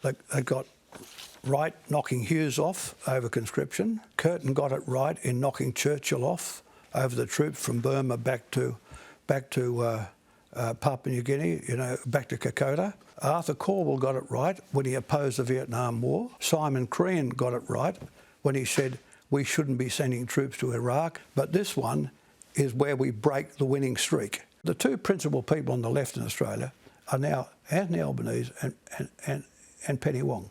They got right knocking Hughes off over conscription. Curtin got it right in knocking Churchill off over the troops from Burma back to Papua New Guinea, back to Kokoda. Arthur Corwell got it right when he opposed the Vietnam War. Simon Crean got it right when he said we shouldn't be sending troops to Iraq. But this one is where we break the winning streak. The two principal people on the left in Australia are now Anthony Albanese and Penny Wong.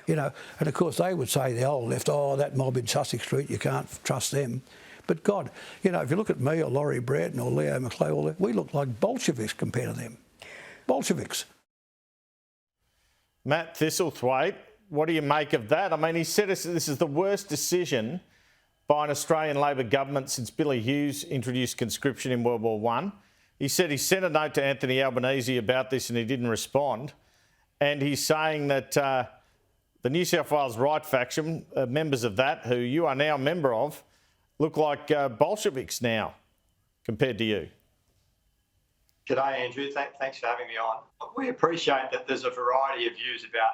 And of course they would say, the old left, that mob in Sussex Street, you can't trust them. But God, if you look at me or Laurie Bratton or Leo McClay, we look like Bolsheviks compared to them. Bolsheviks. Matt Thistlethwaite, what do you make of that? I mean, he said this is the worst decision by an Australian Labor government since Billy Hughes introduced conscription in World War I. He said he sent a note to Anthony Albanese about this and he didn't respond. And he's saying that the New South Wales Right faction, members of that, who you are now a member of, look like Bolsheviks now compared to you. G'day, Andrew. Thanks for having me on. We appreciate that there's a variety of views about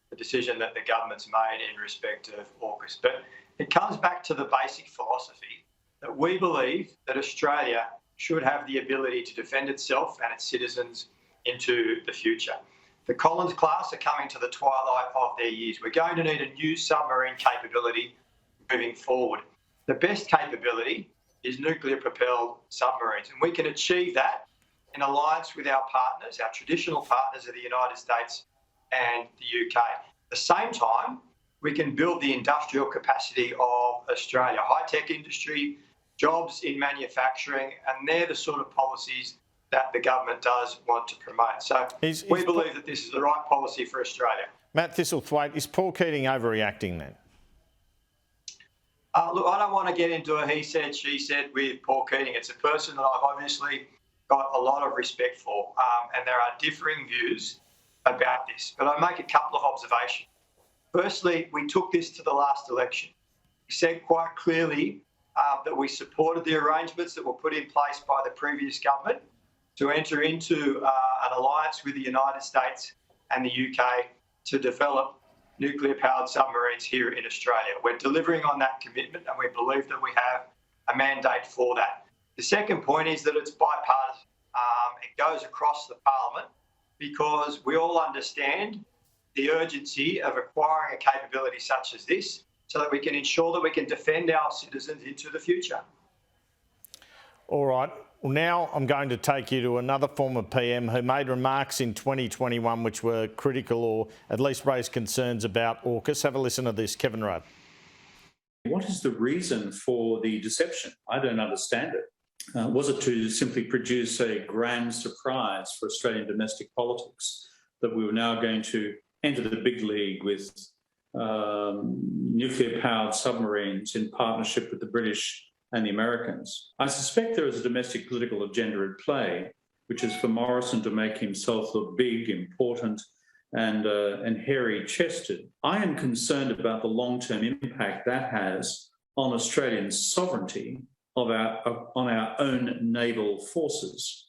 the decision that the government's made in respect of AUKUS, but it comes back to the basic philosophy that we believe that Australia should have the ability to defend itself and its citizens into the future. The Collins class are coming to the twilight of their years. We're going to need a new submarine capability moving forward. The best capability is nuclear-propelled submarines, and we can achieve that in alliance with our partners, our traditional partners of the United States and the UK. At the same time, we can build the industrial capacity of Australia, high-tech industry, jobs in manufacturing, and they're the sort of policies that the government does want to promote. So we believe that this is the right policy for Australia. Matt Thistlethwaite, is Paul Keating overreacting then? Look, I don't want to get into a he said, she said with Paul Keating. It's a person that I've obviously got a lot of respect for, and there are differing views about this. But I make a couple of observations. Firstly, we took this to the last election. We said quite clearly that we supported the arrangements that were put in place by the previous government to enter into an alliance with the United States and the UK to develop nuclear-powered submarines here in Australia. We're delivering on that commitment, and we believe that we have a mandate for that. The second point is that it's bipartisan. It goes across the parliament because we all understand the urgency of acquiring a capability such as this so that we can ensure that we can defend our citizens into the future. All right. Well, now I'm going to take you to another former PM who made remarks in 2021 which were critical or at least raised concerns about AUKUS. Have a listen to this, Kevin Rudd. What is the reason for the deception? I don't understand it. Was it to simply produce a grand surprise for Australian domestic politics that we were now going to enter the big league with nuclear-powered submarines in partnership with the British and the Americans? I suspect there is a domestic political agenda at play, which is for Morrison to make himself look big, important, and hairy-chested. I am concerned about the long-term impact that has on Australian sovereignty on our own naval forces,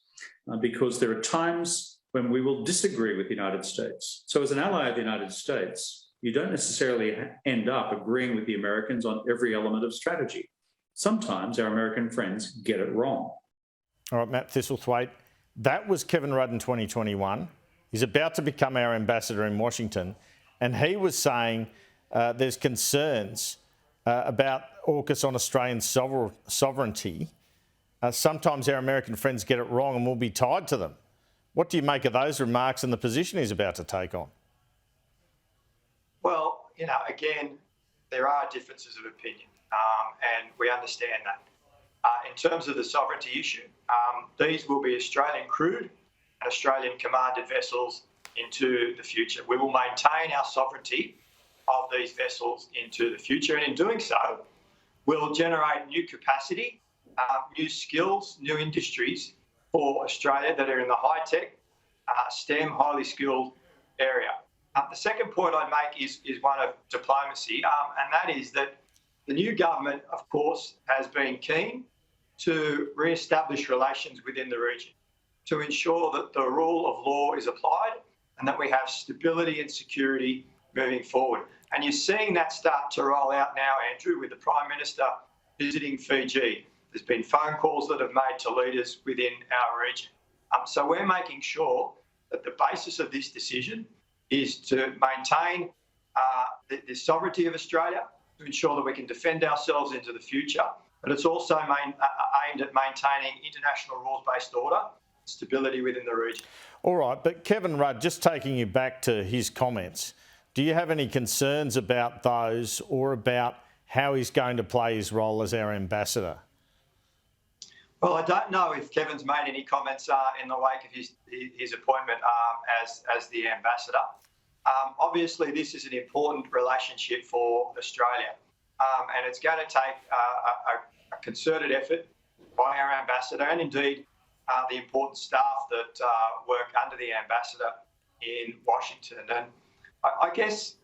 because there are times when we will disagree with the United States. So as an ally of the United States, you don't necessarily end up agreeing with the Americans on every element of strategy. Sometimes our American friends get it wrong. All right, Matt Thistlethwaite, that was Kevin Rudd in 2021. He's about to become our ambassador in Washington, and he was saying there's concerns about AUKUS on Australian sovereignty. Sometimes our American friends get it wrong and we'll be tied to them. What do you make of those remarks and the position he's about to take on? Well, again, there are differences of opinion, and we understand that. In terms of the sovereignty issue, these will be Australian crewed and Australian commanded vessels into the future. We will maintain our sovereignty of these vessels into the future, and in doing so, we'll generate new capacity, new skills, new industries for Australia that are in the high-tech, STEM, highly skilled area. The second point I'd make is one of diplomacy, and that is that the new government, of course, has been keen to re-establish relations within the region to ensure that the rule of law is applied and that we have stability and security moving forward. And you're seeing that start to roll out now, Andrew, with the Prime Minister visiting Fiji. There's been phone calls that have made to leaders within our region. So we're making sure that the basis of this decision is to maintain the sovereignty of Australia, to ensure that we can defend ourselves into the future, but it's also aimed at maintaining international rules-based order, stability within the region. All right, but Kevin Rudd, just taking you back to his comments, do you have any concerns about those or about how he's going to play his role as our ambassador? Well, I don't know if Kevin's made any comments in the wake of his appointment as the ambassador. Obviously, this is an important relationship for Australia, and it's going to take a concerted effort by our ambassador and indeed the important staff that work under the ambassador in Washington. And I guess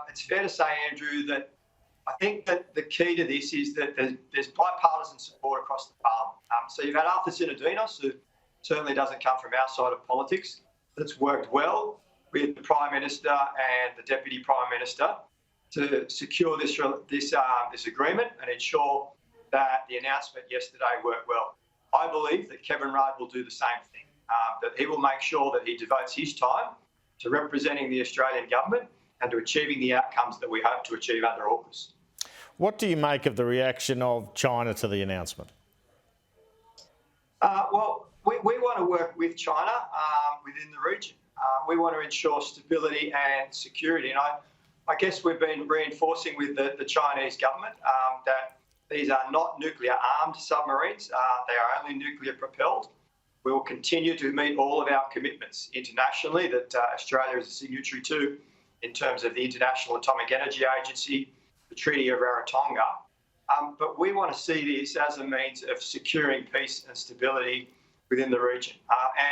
it's fair to say, Andrew, that I think that the key to this is that there's bipartisan support across the Parliament. So you've had Arthur Sinodinos, who certainly doesn't come from our side of politics, that's worked well with the Prime Minister and the Deputy Prime Minister to secure this agreement and ensure that the announcement yesterday worked well. I believe that Kevin Rudd will do the same thing, that he will make sure that he devotes his time to representing the Australian government and to achieving the outcomes that we hope to achieve under AUKUS. What do you make of the reaction of China to the announcement? Well, we want to work with China within the region. We want to ensure stability and security. And I guess we've been reinforcing with the Chinese government that these are not nuclear-armed submarines. They are only nuclear-propelled. We will continue to meet all of our commitments internationally that Australia is a signatory to in terms of the International Atomic Energy Agency, the Treaty of Rarotonga. But we want to see this as a means of securing peace and stability within the region.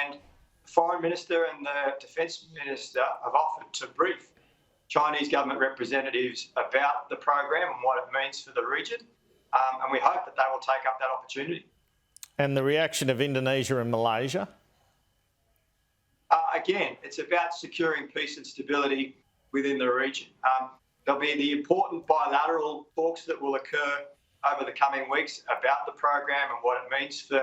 And the Foreign Minister and the Defence Minister have offered to brief Chinese government representatives about the program and what it means for the region. And we hope that they will take up that opportunity. And the reaction of Indonesia and Malaysia? Again, it's about securing peace and stability within the region. There'll be the important bilateral talks that will occur over the coming weeks about the program and what it means for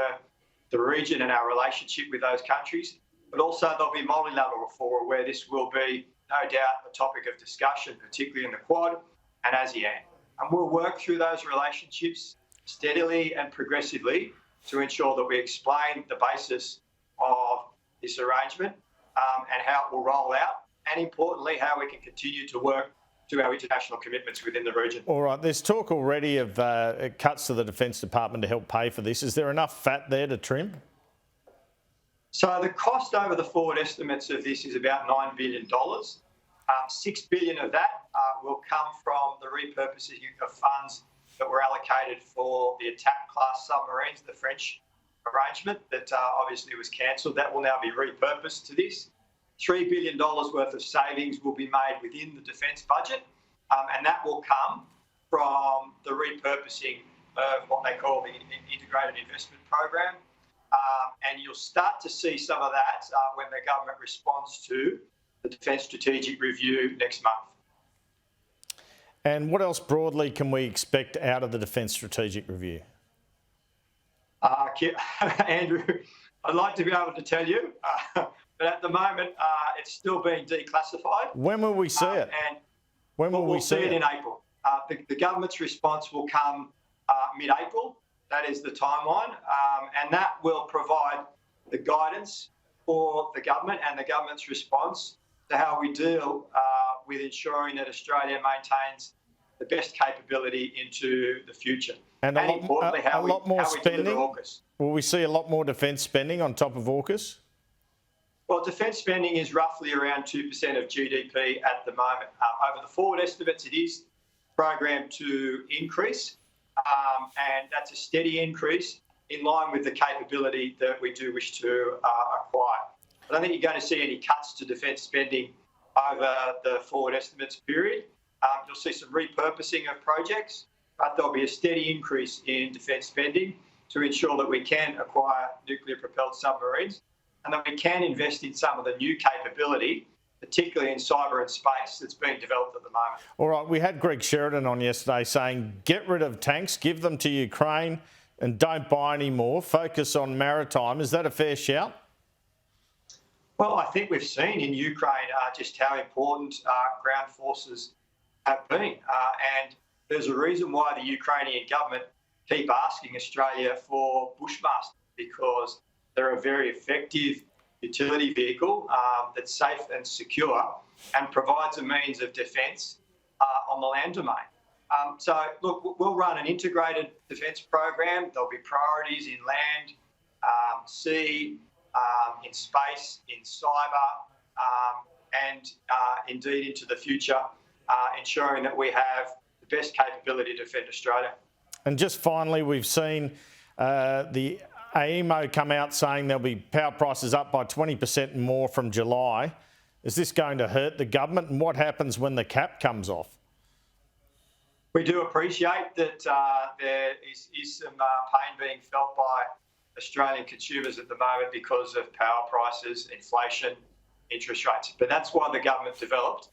the region and our relationship with those countries. But also there'll be multilateral fora where this will be, no doubt, a topic of discussion, particularly in the Quad and ASEAN. And we'll work through those relationships steadily and progressively to ensure that we explain the basis of this arrangement and how it will roll out, and importantly, how we can continue to work to our international commitments within the region. All right, there's talk already of cuts to the Defence Department to help pay for this. Is there enough fat there to trim? So the cost over the forward estimates of this is about $9 billion. $6 billion of that will come from the repurposing of funds that were allocated for the attack class submarines, the French arrangement that obviously was cancelled. That will now be repurposed to this. $3 billion worth of savings will be made within the defence budget, and that will come from the repurposing of what they call the Integrated Investment Program. And you'll start to see some of that when the government responds to the Defence Strategic Review next month. And what else broadly can we expect out of the Defence Strategic Review? Andrew, I'd like to be able to tell you, but at the moment it's still being declassified. When will we see it? And when will we see it? In April. The government's response will come mid-April. That is the timeline, and that will provide the guidance for the government and the government's response to how we deal with ensuring that Australia maintains the best capability into the future. And importantly, how we deliver AUKUS. Will we see a lot more defence spending on top of AUKUS? Well, defence spending is roughly around 2% of GDP at the moment. Over the forward estimates, it is programmed to increase, and that's a steady increase in line with the capability that we do wish to acquire. I don't think you're going to see any cuts to defence spending over the forward estimates period. You'll see some repurposing of projects, but there'll be a steady increase in defence spending to ensure that we can acquire nuclear-propelled submarines and that we can invest in some of the new capability particularly in cyber and space, that's being developed at the moment. All right, we had Greg Sheridan on yesterday saying get rid of tanks, give them to Ukraine and don't buy any more, focus on maritime. Is that a fair shout? Well, I think we've seen in Ukraine just how important ground forces have been. And there's a reason why the Ukrainian government keep asking Australia for Bushmasters, because they're a very effective utility vehicle that's safe and secure and provides a means of defence on the land domain. So, look, we'll run an integrated defence program. There'll be priorities in land, sea, in space, in cyber, and indeed into the future, ensuring that we have the best capability to defend Australia. And just finally, we've seen the AEMO come out saying there'll be power prices up by 20% and more from July. Is this going to hurt the government? And what happens when the cap comes off? We do appreciate that there is some pain being felt by Australian consumers at the moment because of power prices, inflation, interest rates. But that's why the government developed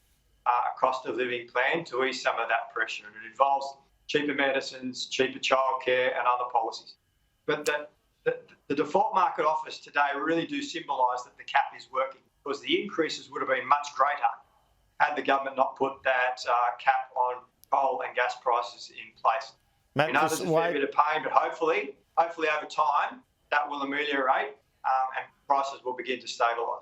a cost of living plan to ease some of that pressure. And it involves cheaper medicines, cheaper childcare and other policies. But the default market offers today really do symbolise that the cap is working, because the increases would have been much greater had the government not put that cap on coal and gas prices in place. Matt, we know there's a fair bit of pain, but hopefully over time that will ameliorate and prices will begin to stabilise.